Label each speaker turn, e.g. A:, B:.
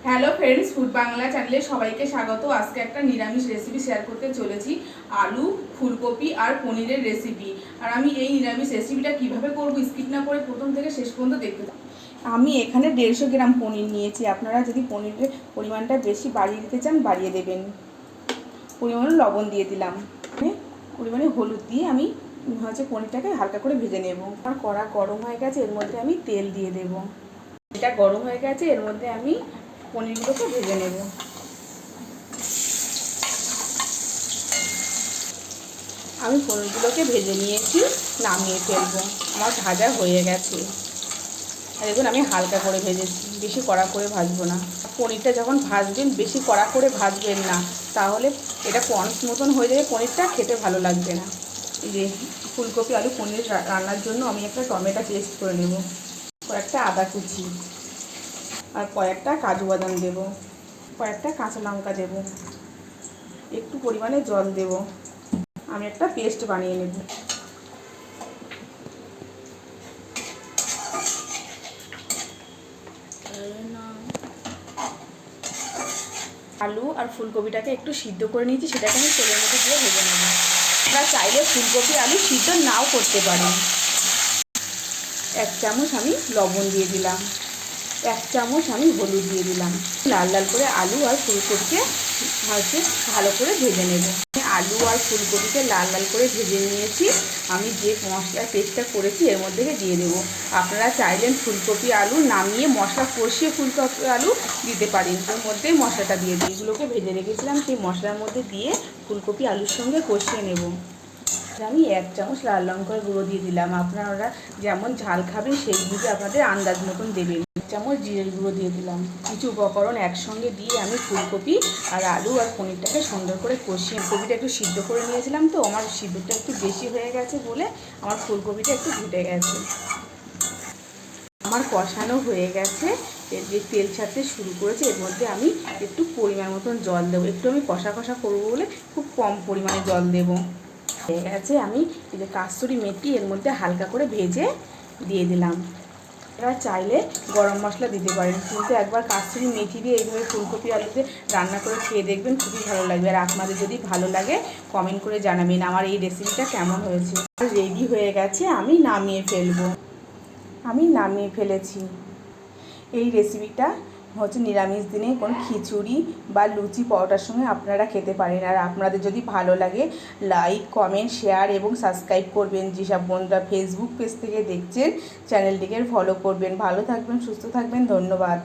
A: Hello friends, food Bangla চ্যানেলে সবাইকে স্বাগত। আজকে একটা নিরামিষ রেসিপি শেয়ার করতে চলেছি, আলু, ফুলকপি আর পনিরের রেসিপি। আর আমি এই নিরামিষ রেসিপিটা কিভাবে করব স্কিপ না করে প্রথম থেকে শেষ পর্যন্ত দেখতে থাকুন। আমি এখানে 150 গ্রাম পনির নিয়েছি। আপনারা যদি পনিরের পরিমাণটা বেশি বাড়িয়ে দিতে চান বাড়িয়ে দেবেন। পরিমাণে লবণ দিয়ে দিলাম, পরিমাণে হলুদ দিয়ে আমি পনিরটাকে হালকা করে ভেজে নেব। আর কড়া গরম হয়ে গেছে, এর মধ্যে আমি তেল দিয়ে দেব। এটা গরম হয়ে গেছে, এর মধ্যে আমি পনিরগুলোকে ভেজে নেব। আমি পনিরগুলোকে ভেজে নিয়েছি, নামিয়ে ফেলবো। আমার ভাজা হয়ে গেছে। আর দেখুন আমি হালকা করে ভেজেছি, বেশি কড়া করে ভাজবো না। পনিরটা যখন ভাজবেন বেশি কড়া করে ভাজবেন না, তাহলে এটা কনস মতন হয়ে যাবে, পনিরটা খেতে ভালো লাগবে না। এই যে ফুলকপি আলু পনির রান্নার জন্য আমি একটা টমেটো পেস্ট করে নেব, কয়েকটা আদা কুচি আর কয়েকটা কাজু বাদাম দেবো, কয়েকটা কাঁচা লঙ্কা দেবো, একটু পরিমাণে জল দেব। আমি একটা পেস্ট বানিয়ে নেব। আলু আর ফুলকপিটাকে একটু সিদ্ধ করে নিয়েছি, সেটাকে আমি তেলের মধ্যে দিয়ে ভেজে নেব। আপনারা চাইলে ফুলকপি আলু সিদ্ধ নাও করতে পারেন। 1 চামচ আমি লবণ দিয়ে দিলাম, 1 চামচ আমি হলুদ দিয়ে দিলাম। লাল লাল করে আলু আর ফুলকপিকে ভালো করে ভেজে নেব। আলু আর ফুলকপিকে লাল লাল করে ভেজে নিয়েছি। আমি যে মশলার পেস্টটা করেছি এর মধ্যে দিয়ে দেবো। আপনারা চাইলেন ফুলকপি আলু নামিয়ে মশলা কষিয়ে ফুলকপি আলু দিতে পারেন, এর মধ্যেই মশলাটা দিয়ে দিই। এগুলোকে ভেজে রেখেছিলাম, সেই মশলার মধ্যে দিয়ে ফুলকপি আলুর সঙ্গে কষিয়ে নেব। আমি 1 চামচ লাল লঙ্কার গুঁড়ো দিয়ে দিলাম। আপনারা যেমন ঝাল খাবেন সেই বুঝে আপনাদের আন্দাজ মতন দেবেন। 1 চামচ জিরের গুঁড়ো দিয়ে দিলাম। কিছু উপকরণ একসঙ্গে দিয়ে আমি ফুলকপি আর আলু আর পনিরটাকে সুন্দর করে কষিয়ে, কপিটা একটু সিদ্ধ করে নিয়েছিলাম, তো আমার সিদ্ধটা একটু বেশি হয়ে গেছে বলে আমার ফুলকপিটা একটু ঘুটে গেছে। আমার কষানো হয়ে গেছে, যে তেল ছাড়তে শুরু করেছে, এর মধ্যে আমি একটু পরিমাণ মতন জল দেবো। একটু আমি কষা কষা করবো বলে খুব কম পরিমাণে জল দেবো। হয়ে গেছে, আমি এই যে কাসুরি মেথি এর মধ্যে হালকা করে ভেজে দিয়ে দিলাম। আপনারা চাইলে গরম মশলা দিতে পারেন, কিন্তু একবার কাসুরি মেথি দিয়ে এইভাবে ফুলকপি আলুতে রান্না করে খেয়ে দেখবেন, খুবই ভালো লাগবে। আর আপনাদের যদি ভালো লাগে কমেন্ট করে জানাবেন আমার এই রেসিপিটা কেমন হয়েছে। রেডি হয়ে গেছে, আমি নামিয়ে ফেলবো। আমি নামিয়ে ফেলেছি। এই রেসিপিটা নিরামিষ দিনে কোনো খিচুড়ি বা লুচি পরোটার সঙ্গে আপনারা খেতে পারেন। আর আপনাদের যদি ভালো লাগে লাইক, কমেন্ট, শেয়ার এবং সাবস্ক্রাইব করবেন। যেসব বন্ধুরা ফেসবুক পেজ থেকে দেখছেন চ্যানেলটিকে ফলো করবেন। ভালো থাকবেন, সুস্থ থাকবেন, ধন্যবাদ।